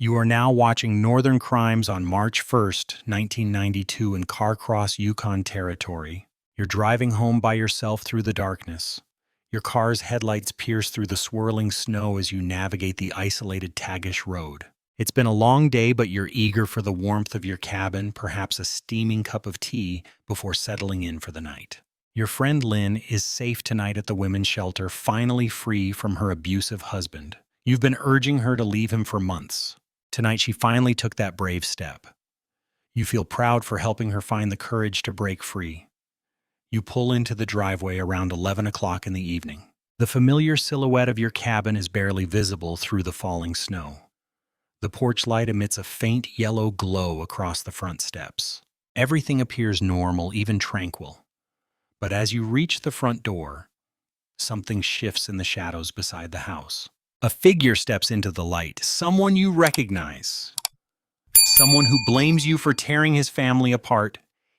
You are now watching Northern Crimes on March 1st, 1992 in Carcross, Yukon Territory. You're driving home by yourself through the darkness. Your car's headlights pierce through the swirling snow as you navigate the isolated Tagish Road. It's been a long day, but you're eager for the warmth of your cabin, perhaps a steaming cup of tea, before settling in for the night. Your friend Lynn is safe tonight at the women's shelter, finally free from her abusive husband. You've been urging her to leave him for months. Tonight she finally took that brave step. You feel proud for helping her find the courage to break free. You pull into the driveway around 11 o'clock in the evening. The familiar silhouette of your cabin is barely visible through the falling snow. The porch light emits a faint yellow glow across the front steps. Everything appears normal, even tranquil. But as you reach the front door, something shifts in the shadows beside the house. A figure steps into the light, someone you recognize. Someone who blames you for tearing his family apart.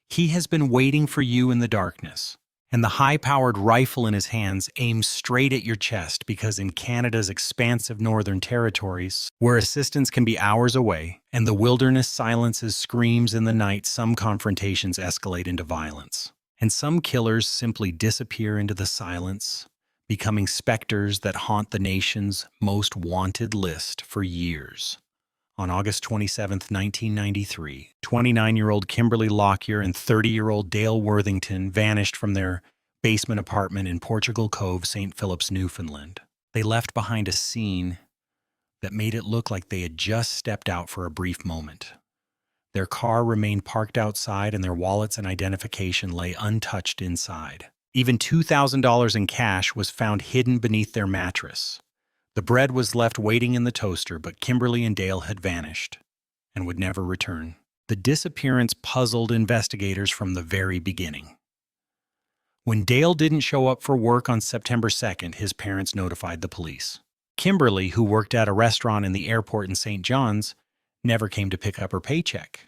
He has been waiting for you in the darkness. And the high-powered rifle in his hands aims straight at your chest because in Canada's expansive northern territories, where assistance can be hours away, and the wilderness silences screams in the night, some confrontations escalate into violence. And some killers simply disappear into the silence, becoming specters that haunt the nation's most wanted list for years. On August 27, 1993, 29-year-old Kimberly Lockyer and 30-year-old Dale Worthington vanished from their basement apartment in Portugal Cove, St. Philip's, Newfoundland. They left behind a scene that made it look like they had just stepped out for a brief moment. Their car remained parked outside and their wallets and identification lay untouched inside. Even $2,000 in cash was found hidden beneath their mattress. The bread was left waiting in the toaster, but Kimberly and Dale had vanished and would never return. The disappearance puzzled investigators from the very beginning. When Dale didn't show up for work on September 2nd, his parents notified the police. Kimberly, who worked at a restaurant in the airport in St. John's, never came to pick up her paycheck.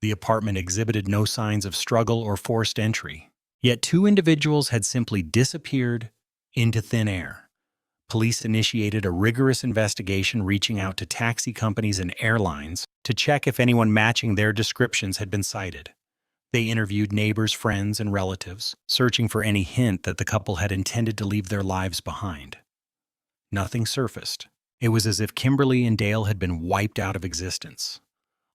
The apartment exhibited no signs of struggle or forced entry. Yet two individuals had simply disappeared into thin air. Police initiated a rigorous investigation, reaching out to taxi companies and airlines to check if anyone matching their descriptions had been sighted. They interviewed neighbors, friends, and relatives, searching for any hint that the couple had intended to leave their lives behind. Nothing surfaced. It was as if Kimberly and Dale had been wiped out of existence.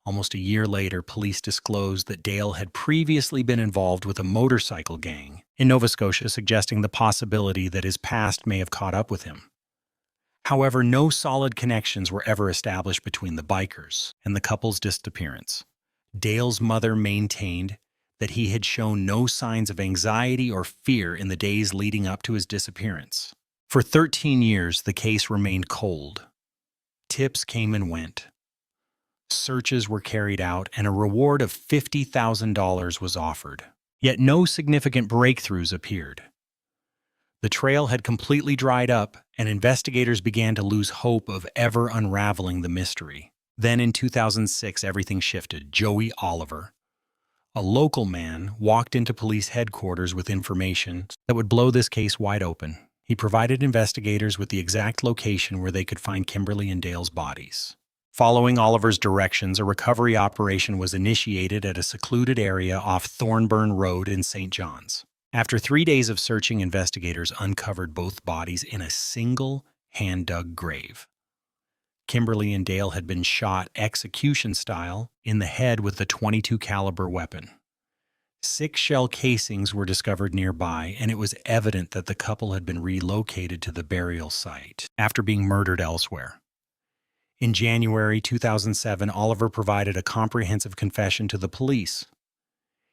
Almost a year later, police disclosed that Dale had previously been involved with a motorcycle gang in Nova Scotia, suggesting the possibility that his past may have caught up with him. However, no solid connections were ever established between the bikers and the couple's disappearance. Dale's mother maintained that he had shown no signs of anxiety or fear in the days leading up to his disappearance. For 13 years, the case remained cold. Tips came and went. Searches were carried out, and a reward of $50,000 was offered. Yet no significant breakthroughs appeared. The trail had completely dried up, and investigators began to lose hope of ever unraveling the mystery. Then in 2006, everything shifted. Joey Oliver, a local man, walked into police headquarters with information that would blow this case wide open. He provided investigators with the exact location where they could find Kimberly and Dale's bodies. Following Oliver's directions, a recovery operation was initiated at a secluded area off Thornburn Road in St. John's. After 3 days of searching, investigators uncovered both bodies in a single hand-dug grave. Kimberly and Dale had been shot execution style in the head with a .22 caliber weapon. 6 shell casings were discovered nearby, and it was evident that the couple had been relocated to the burial site after being murdered elsewhere. In January 2007, Oliver provided a comprehensive confession to the police.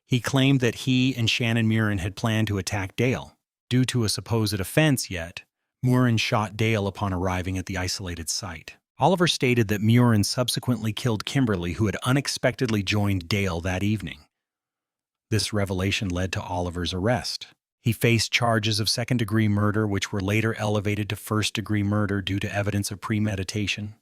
He claimed that he and Shannon Murin had planned to attack Dale. Due to a supposed offense yet, Murin shot Dale upon arriving at the isolated site. Oliver stated that Murin subsequently killed Kimberly, who had unexpectedly joined Dale that evening. This revelation led to Oliver's arrest. He faced charges of second-degree murder, which were later elevated to first-degree murder due to evidence of premeditation.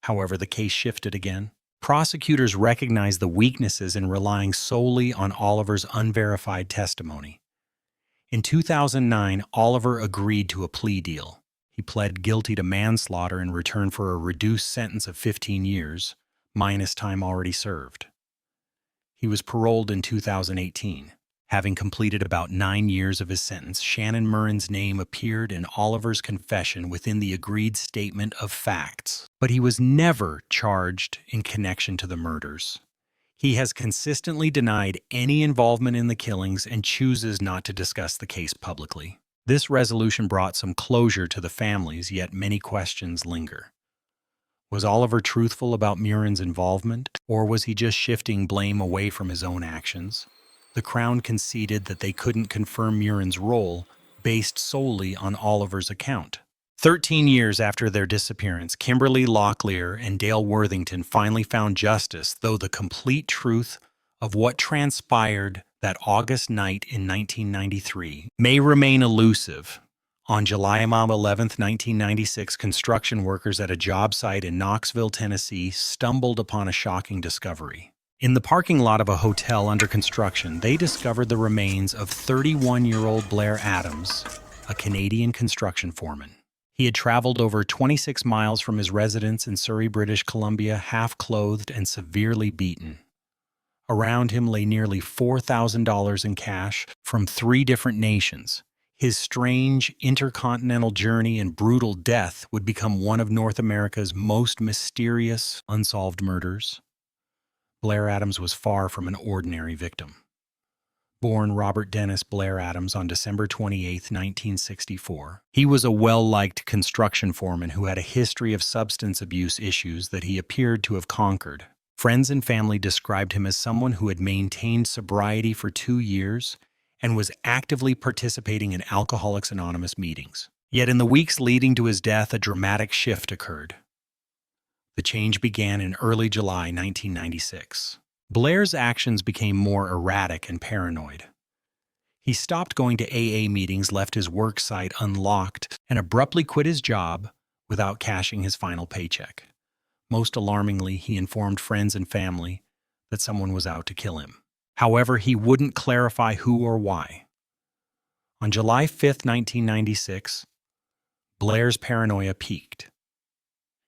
However, the case shifted again. Prosecutors recognized the weaknesses in relying solely on Oliver's unverified testimony. In 2009, Oliver agreed to a plea deal. He pled guilty to manslaughter in return for a reduced sentence of 15 years, minus time already served. He was paroled in 2018. Having completed about 9 years of his sentence, Shannon Murren's name appeared in Oliver's confession within the agreed statement of facts, but he was never charged in connection to the murders. He has consistently denied any involvement in the killings and chooses not to discuss the case publicly. This resolution brought some closure to the families, yet many questions linger. Was Oliver truthful about Murren's involvement, or was he just shifting blame away from his own actions? The Crown conceded that they couldn't confirm Murren's role based solely on Oliver's account. 13 years after their disappearance, Kimberly Locklear and Dale Worthington finally found justice, though the complete truth of what transpired that August night in 1993 may remain elusive. On July 11, 1996, construction workers at a job site in Knoxville, Tennessee, stumbled upon a shocking discovery. In the parking lot of a hotel under construction, they discovered the remains of 31-year-old Blair Adams, a Canadian construction foreman. He had traveled over 26 miles from his residence in Surrey, British Columbia, half-clothed and severely beaten. Around him lay nearly $4,000 in cash from 3 different nations. His strange, intercontinental journey and brutal death would become one of North America's most mysterious unsolved murders. Blair Adams was far from an ordinary victim. Born Robert Dennis Blair Adams on December 28, 1964, he was a well-liked construction foreman who had a history of substance abuse issues that he appeared to have conquered. Friends and family described him as someone who had maintained sobriety for 2 years and was actively participating in Alcoholics Anonymous meetings. Yet in the weeks leading to his death, a dramatic shift occurred. The change began in early July 1996. Blair's actions became more erratic and paranoid. He stopped going to AA meetings, left his work site unlocked, and abruptly quit his job without cashing his final paycheck. Most alarmingly, he informed friends and family that someone was out to kill him. However, he wouldn't clarify who or why. On July 5, 1996, Blair's paranoia peaked.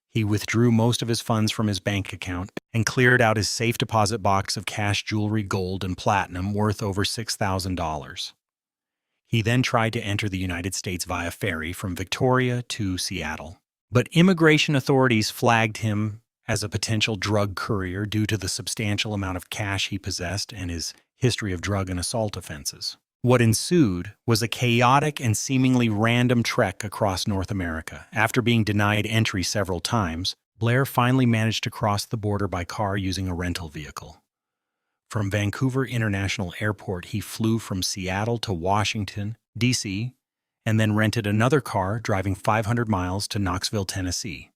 He withdrew most of his funds from his bank account and cleared out his safe deposit box of cash, jewelry, gold, and platinum worth over $6,000. He then tried to enter the United States via ferry from Victoria to Seattle. But immigration authorities flagged him as a potential drug courier due to the substantial amount of cash he possessed and his history of drug and assault offenses. What ensued was a chaotic and seemingly random trek across North America. After being denied entry several times, Blair finally managed to cross the border by car using a rental vehicle. From Vancouver International Airport, he flew from Seattle to Washington, D.C., and then rented another car driving 500 miles to Knoxville, Tennessee.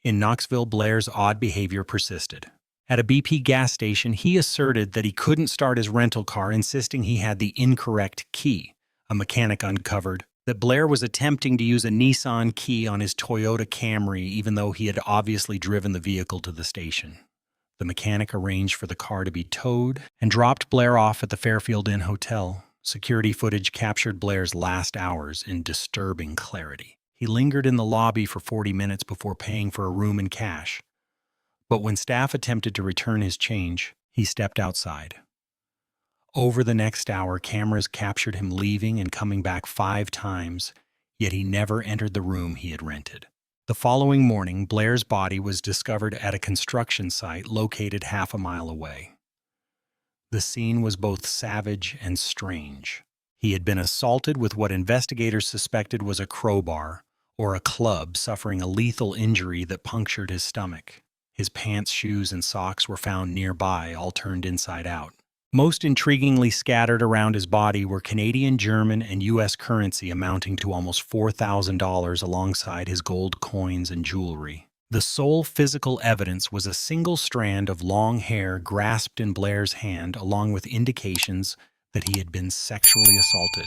In Knoxville, Blair's odd behavior persisted. At a BP gas station, he asserted that he couldn't start his rental car, insisting he had the incorrect key. A mechanic uncovered that Blair was attempting to use a Nissan key on his Toyota Camry, even though he had obviously driven the vehicle to the station. The mechanic arranged for the car to be towed and dropped Blair off at the Fairfield Inn Hotel. Security footage captured Blair's last hours in disturbing clarity. He lingered in the lobby for 40 minutes before paying for a room in cash. But when staff attempted to return his change, he stepped outside. Over the next hour, cameras captured him leaving and coming back 5 times, yet he never entered the room he had rented. The following morning, Blair's body was discovered at a construction site located half a mile away. The scene was both savage and strange. He had been assaulted with what investigators suspected was a crowbar or a club, suffering a lethal injury that punctured his stomach. His pants, shoes, and socks were found nearby, all turned inside out. Most intriguingly, scattered around his body were Canadian, German, and U.S. currency amounting to almost $4,000 alongside his gold coins and jewelry. The sole physical evidence was a single strand of long hair grasped in Blair's hand, along with indications that he had been sexually assaulted.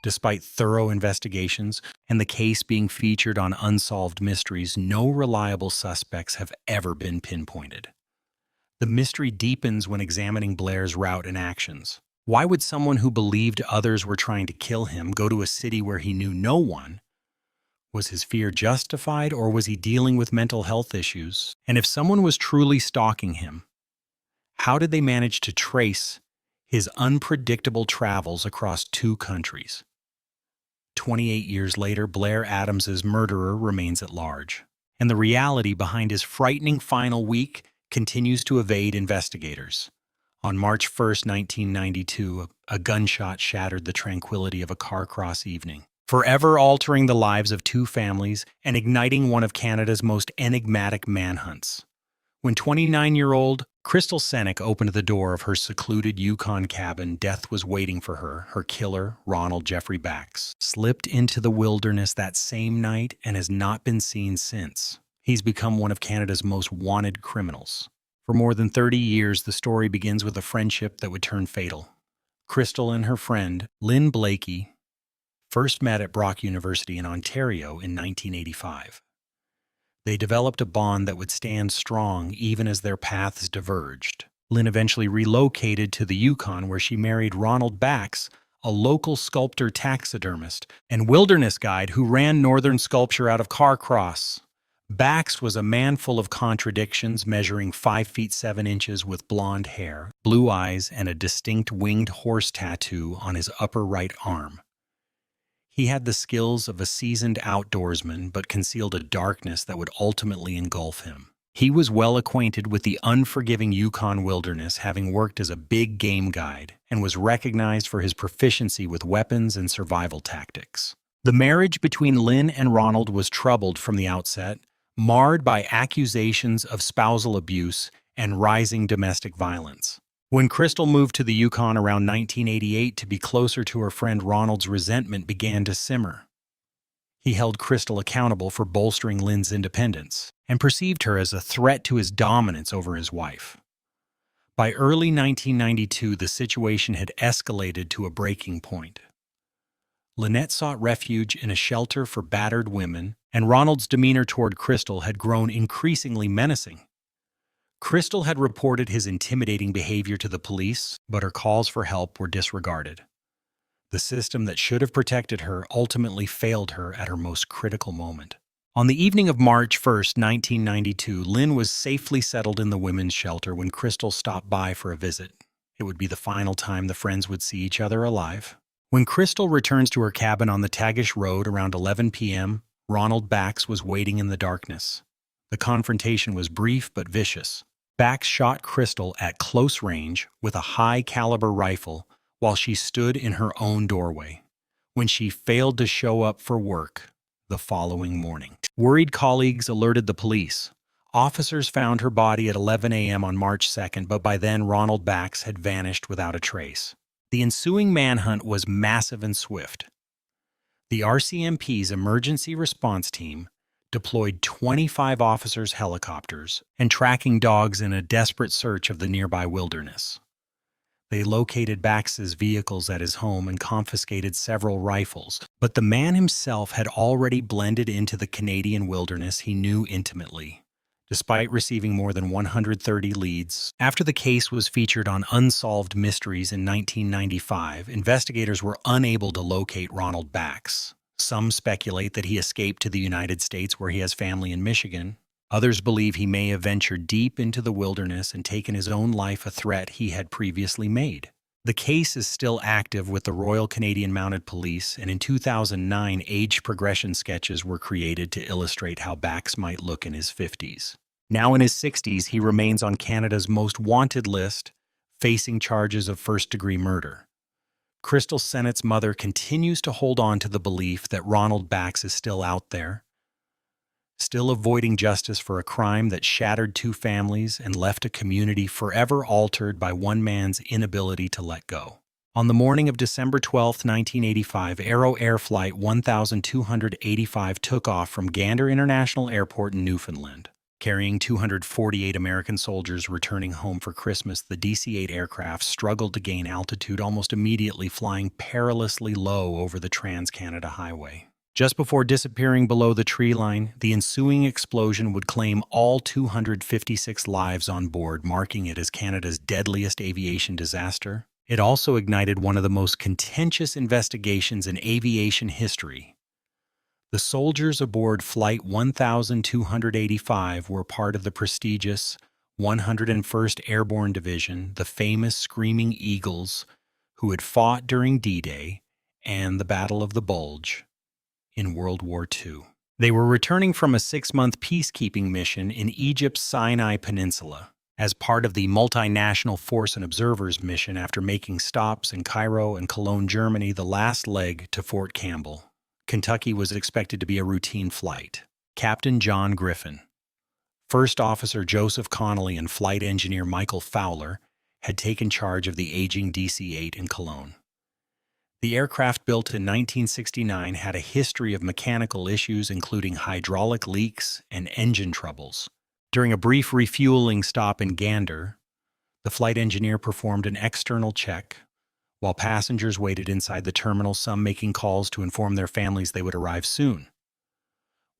Despite thorough investigations and the case being featured on Unsolved Mysteries, no reliable suspects have ever been pinpointed. The mystery deepens when examining Blair's route and actions. Why would someone who believed others were trying to kill him go to a city where he knew no one, Was his fear justified, or was he dealing with mental health issues? And if someone was truly stalking him, how did they manage to trace his unpredictable travels across two countries? 28 years later, Blair Adams's murderer remains at large, and the reality behind his frightening final week continues to evade investigators. On March 1st, 1992, a gunshot shattered the tranquility of a Carcross evening, forever altering the lives of two families and igniting one of Canada's most enigmatic manhunts. When 29-year-old Crystal Senek opened the door of her secluded Yukon cabin, death was waiting for her. Her killer, Ronald Jeffrey Bax, slipped into the wilderness that same night and has not been seen since. He's become one of Canada's most wanted criminals. For more than 30 years, the story begins with a friendship that would turn fatal. Crystal and her friend, Lynn Blakey, first met at Brock University in Ontario in 1985. They developed a bond that would stand strong even as their paths diverged. Lynn eventually relocated to the Yukon, where she married Ronald Bax, a local sculptor, taxidermist, and wilderness guide who ran northern sculpture out of Carcross. Bax was a man full of contradictions, measuring 5 feet 7 inches with blonde hair, blue eyes, and a distinct winged horse tattoo on his upper right arm. He had the skills of a seasoned outdoorsman, but concealed a darkness that would ultimately engulf him. He was well acquainted with the unforgiving Yukon wilderness, having worked as a big game guide, and was recognized for his proficiency with weapons and survival tactics. The marriage between Lynn and Ronald was troubled from the outset, marred by accusations of spousal abuse and rising domestic violence. When Crystal moved to the Yukon around 1988 to be closer to her friend, Ronald's resentment began to simmer. He held Crystal accountable for bolstering Lynn's independence and perceived her as a threat to his dominance over his wife. By early 1992, the situation had escalated to a breaking point. Lynette sought refuge in a shelter for battered women, and Ronald's demeanor toward Crystal had grown increasingly menacing. Crystal had reported his intimidating behavior to the police, but her calls for help were disregarded. The system that should have protected her ultimately failed her at her most critical moment. On the evening of March 1st, 1992, Lynn was safely settled in the women's shelter when Crystal stopped by for a visit. It would be the final time the friends would see each other alive. When Crystal returns to her cabin on the Tagish Road around 11 p.m., Ronald Bax was waiting in the darkness. The confrontation was brief but vicious. Bax shot Crystal at close range with a high-caliber rifle while she stood in her own doorway, when she failed to show up for work the following morning. Worried colleagues alerted the police. Officers found her body at 11 a.m. on March 2nd, but by then Ronald Bax had vanished without a trace. The ensuing manhunt was massive and swift. The RCMP's emergency response team deployed 25 officers' helicopters and tracking dogs in a desperate search of the nearby wilderness. They located Bax's vehicles at his home and confiscated several rifles, but the man himself had already blended into the Canadian wilderness he knew intimately, despite receiving more than 130 leads. After the case was featured on Unsolved Mysteries in 1995, investigators were unable to locate Ronald Bax. Some speculate that he escaped to the United States, where he has family in Michigan. Others believe he may have ventured deep into the wilderness and taken his own life, a threat he had previously made. The case is still active with the Royal Canadian Mounted Police, and in 2009, age progression sketches were created to illustrate how Bax might look in his 50s. Now in his 60s, he remains on Canada's most wanted list, facing charges of first-degree murder. Crystal Senek's mother continues to hold on to the belief that Ronald Bax is still out there, still avoiding justice for a crime that shattered two families and left a community forever altered by one man's inability to let go. On the morning of December 12, 1985, Aero Air Flight 1285 took off from Gander International Airport in Newfoundland. Carrying 248 American soldiers returning home for Christmas, the DC-8 aircraft struggled to gain altitude, almost immediately flying perilously low over the Trans-Canada Highway. Just before disappearing below the tree line, the ensuing explosion would claim all 256 lives on board, marking it as Canada's deadliest aviation disaster. It also ignited one of the most contentious investigations in aviation history, The soldiers aboard Flight 1285 were part of the prestigious 101st Airborne Division, the famous Screaming Eagles, who had fought during D-Day and the Battle of the Bulge in World War II. They were returning from a 6-month peacekeeping mission in Egypt's Sinai Peninsula as part of the Multinational Force and Observers mission after making stops in Cairo and Cologne, Germany, the last leg to Fort Campbell. Kentucky was expected to be a routine flight. Captain John Griffin, First Officer Joseph Connolly, and Flight Engineer Michael Fowler had taken charge of the aging DC-8 in Cologne. The aircraft, built in 1969, had a history of mechanical issues, including hydraulic leaks and engine troubles. During a brief refueling stop in Gander, the flight engineer performed an external check, while passengers waited inside the terminal, some making calls to inform their families they would arrive soon.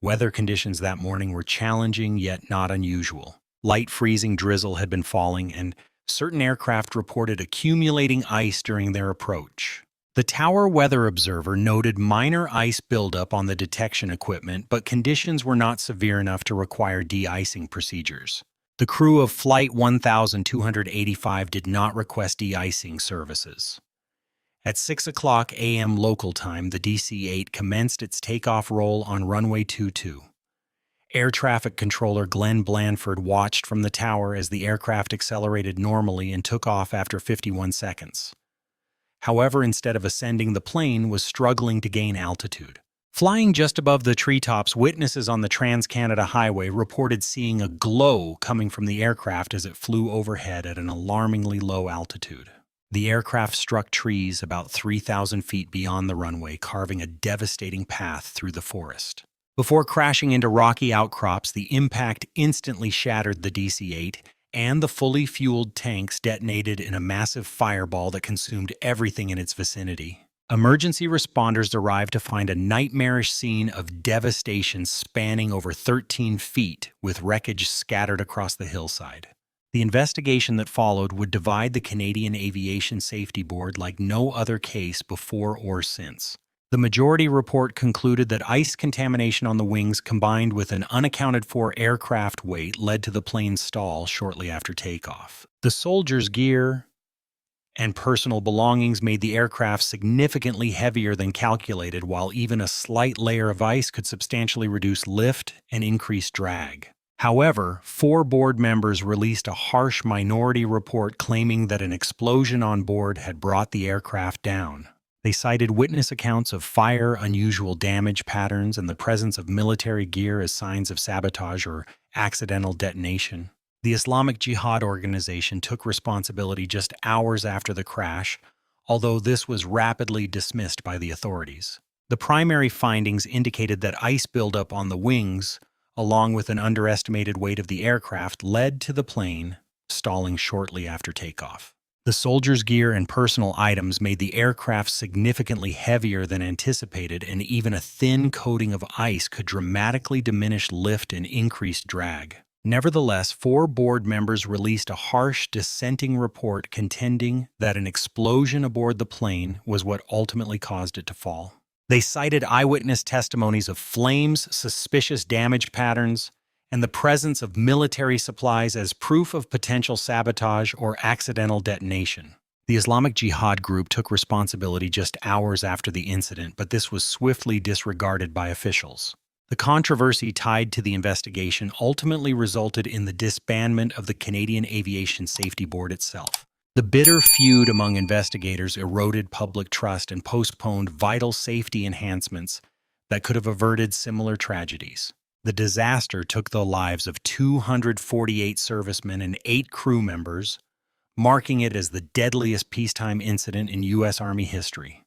Weather conditions that morning were challenging yet not unusual. Light freezing drizzle had been falling, and certain aircraft reported accumulating ice during their approach. The Tower Weather Observer noted minor ice buildup on the detection equipment, but conditions were not severe enough to require de-icing procedures. The crew of Flight 1285 did not request de-icing services. At 6 a.m. local time, the DC-8 commenced its takeoff roll on runway 22. Air traffic controller Glenn Blanford watched from the tower as the aircraft accelerated normally and took off after 51 seconds. However, instead of ascending, the plane was struggling to gain altitude. Flying just above the treetops, witnesses on the Trans-Canada Highway reported seeing a glow coming from the aircraft as it flew overhead at an alarmingly low altitude. The aircraft struck trees about 3,000 feet beyond the runway, carving a devastating path through the forest. Before crashing into rocky outcrops, the impact instantly shattered the DC-8, and the fully fueled tanks detonated in a massive fireball that consumed everything in its vicinity. Emergency responders arrived to find a nightmarish scene of devastation spanning over 13 feet, with wreckage scattered across the hillside. The investigation that followed would divide the Canadian Aviation Safety Board like no other case before or since. The majority report concluded that ice contamination on the wings combined with an unaccounted-for aircraft weight led to the plane's stall shortly after takeoff. The soldiers' gear and personal belongings made the aircraft significantly heavier than calculated, while even a slight layer of ice could substantially reduce lift and increase drag. However, 4 board members released a harsh minority report claiming that an explosion on board had brought the aircraft down. They cited witness accounts of fire, unusual damage patterns, and the presence of military gear as signs of sabotage or accidental detonation. The Islamic Jihad organization took responsibility just hours after the crash, although this was rapidly dismissed by the authorities. The primary findings indicated that ice buildup on the wings, along with an underestimated weight of the aircraft, led to the plane stalling shortly after takeoff. The soldiers' gear and personal items made the aircraft significantly heavier than anticipated, and even a thin coating of ice could dramatically diminish lift and increase drag. Nevertheless, 4 board members released a harsh dissenting report contending that an explosion aboard the plane was what ultimately caused it to fall. They cited eyewitness testimonies of flames, suspicious damage patterns, and the presence of military supplies as proof of potential sabotage or accidental detonation. The Islamic Jihad group took responsibility just hours after the incident, but this was swiftly disregarded by officials. The controversy tied to the investigation ultimately resulted in the disbandment of the Canadian Aviation Safety Board itself. The bitter feud among investigators eroded public trust and postponed vital safety enhancements that could have averted similar tragedies. The disaster took the lives of 248 servicemen and 8 crew members, marking it as the deadliest peacetime incident in U.S. Army history.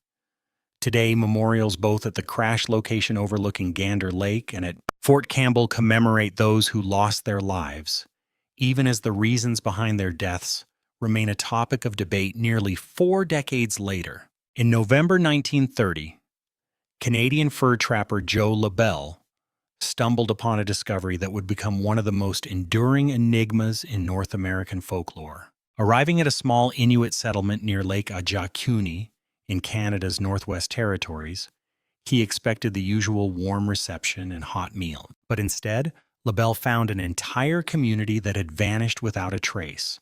Today, memorials both at the crash location overlooking Gander Lake and at Fort Campbell commemorate those who lost their lives, even as the reasons behind their deaths remain a topic of debate nearly 4 decades later. In November 1930, Canadian fur trapper Joe LaBelle stumbled upon a discovery that would become one of the most enduring enigmas in North American folklore. Arriving at a small Inuit settlement near Lake Ajaakuni in Canada's Northwest Territories, He expected the usual warm reception and hot meal, but instead, LaBelle found an entire community that had vanished without a trace.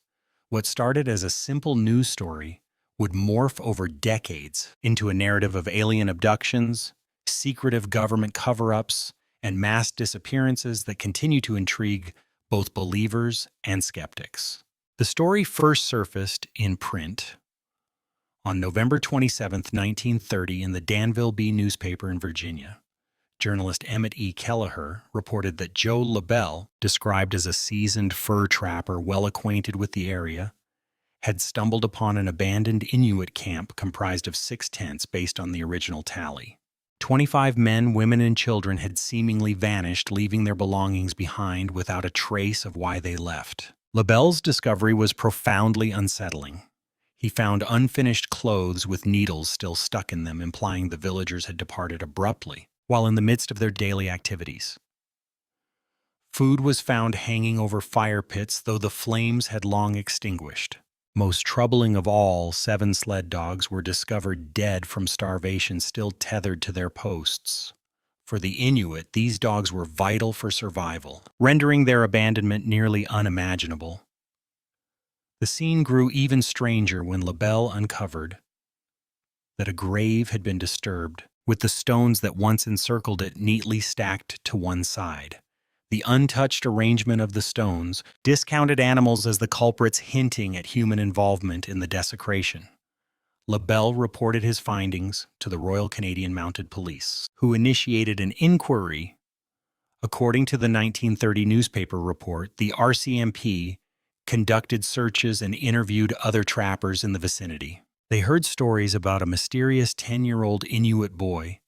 What started as a simple news story would morph over decades into a narrative of alien abductions, secretive government cover-ups, and mass disappearances that continue to intrigue both believers and skeptics. The story first surfaced in print on November 27, 1930, in the Danville Bee newspaper in Virginia. Journalist Emmett E. Kelleher reported that Joe LaBelle, described as a seasoned fur trapper well acquainted with the area, had stumbled upon an abandoned Inuit camp comprised of 6 tents based on the original tally. 25 men, women, and children had seemingly vanished, leaving their belongings behind without a trace of why they left. LaBelle's discovery was profoundly unsettling. He found unfinished clothes with needles still stuck in them, implying the villagers had departed abruptly while in the midst of their daily activities. Food was found hanging over fire pits, though the flames had long extinguished. Most troubling of all, 7 sled dogs were discovered dead from starvation, still tethered to their posts. For the Inuit, these dogs were vital for survival, rendering their abandonment nearly unimaginable. The scene grew even stranger when LaBelle uncovered that a grave had been disturbed, with the stones that once encircled it neatly stacked to one side. The untouched arrangement of the stones discounted animals as the culprits, hinting at human involvement in the desecration. LaBelle reported his findings to the Royal Canadian Mounted Police, who initiated an inquiry. According to the 1930 newspaper report, the RCMP conducted searches and interviewed other trappers in the vicinity. They heard stories about a mysterious 10-year-old Inuit boy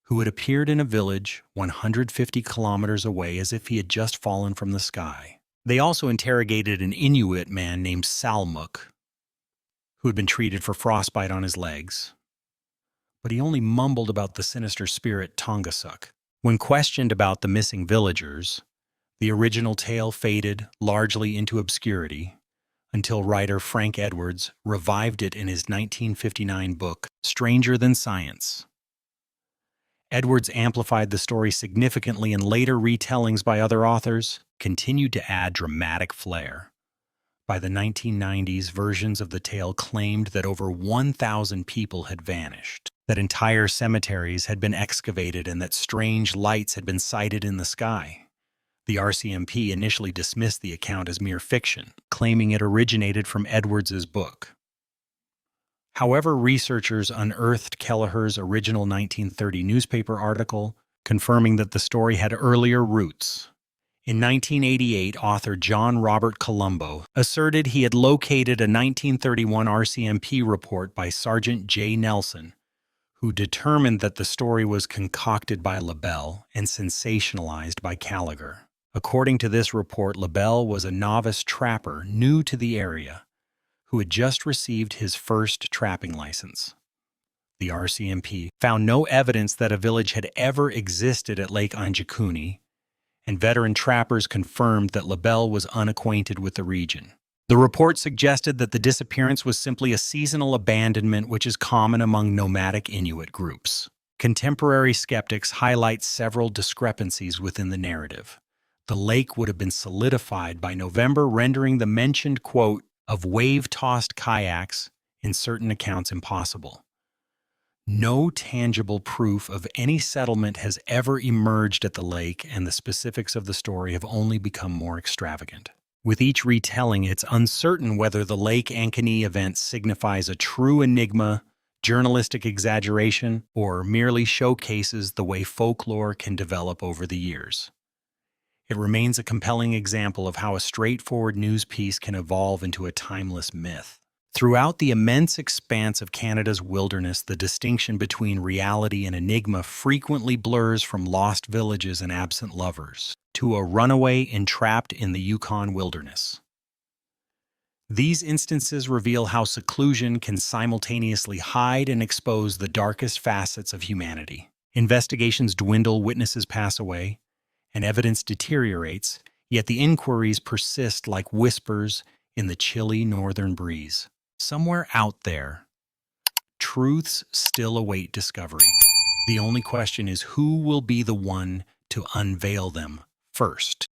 who had appeared in a village 150 kilometers away as if he had just fallen from the sky. They also interrogated an Inuit man named Salmuk, who had been treated for frostbite on his legs, but he only mumbled about the sinister spirit Tongassuk. When questioned about the missing villagers, the original tale faded largely into obscurity until writer Frank Edwards revived it in his 1959 book, Stranger Than Science. Edwards amplified the story significantly, and later retellings by other authors continued to add dramatic flair. By the 1990s, versions of the tale claimed that over 1,000 people had vanished, that entire cemeteries had been excavated, and that strange lights had been sighted in the sky. The RCMP initially dismissed the account as mere fiction, claiming it originated from Edwards's book. However, researchers unearthed Kelleher's original 1930 newspaper article, confirming that the story had earlier roots. In 1988, author John Robert Colombo asserted he had located a 1931 RCMP report by Sergeant J. Nelson, who determined that the story was concocted by LaBelle and sensationalized by Gallagher. According to this report, LaBelle was a novice trapper new to the area who had just received his first trapping license. The RCMP found no evidence that a village had ever existed at Lake Anjikuni, and veteran trappers confirmed that LaBelle was unacquainted with the region. The report suggested that the disappearance was simply a seasonal abandonment, which is common among nomadic Inuit groups. Contemporary skeptics highlight several discrepancies within the narrative. The lake would have been solidified by November, rendering the mentioned quote of wave-tossed kayaks in certain accounts impossible. No tangible proof of any settlement has ever emerged at the lake, and the specifics of the story have only become more extravagant. With each retelling, it's uncertain whether the Lake Ankeny event signifies a true enigma, journalistic exaggeration, or merely showcases the way folklore can develop over the years. It remains a compelling example of how a straightforward news piece can evolve into a timeless myth. Throughout the immense expanse of Canada's wilderness, the distinction between reality and enigma frequently blurs, from lost villages and absent lovers to a runaway entrapped in the Yukon wilderness. These instances reveal how seclusion can simultaneously hide and expose the darkest facets of humanity. Investigations dwindle, witnesses pass away, and evidence deteriorates, yet the inquiries persist like whispers in the chilly northern breeze. Somewhere out there, truths still await discovery. The only question is who will be the one to unveil them first.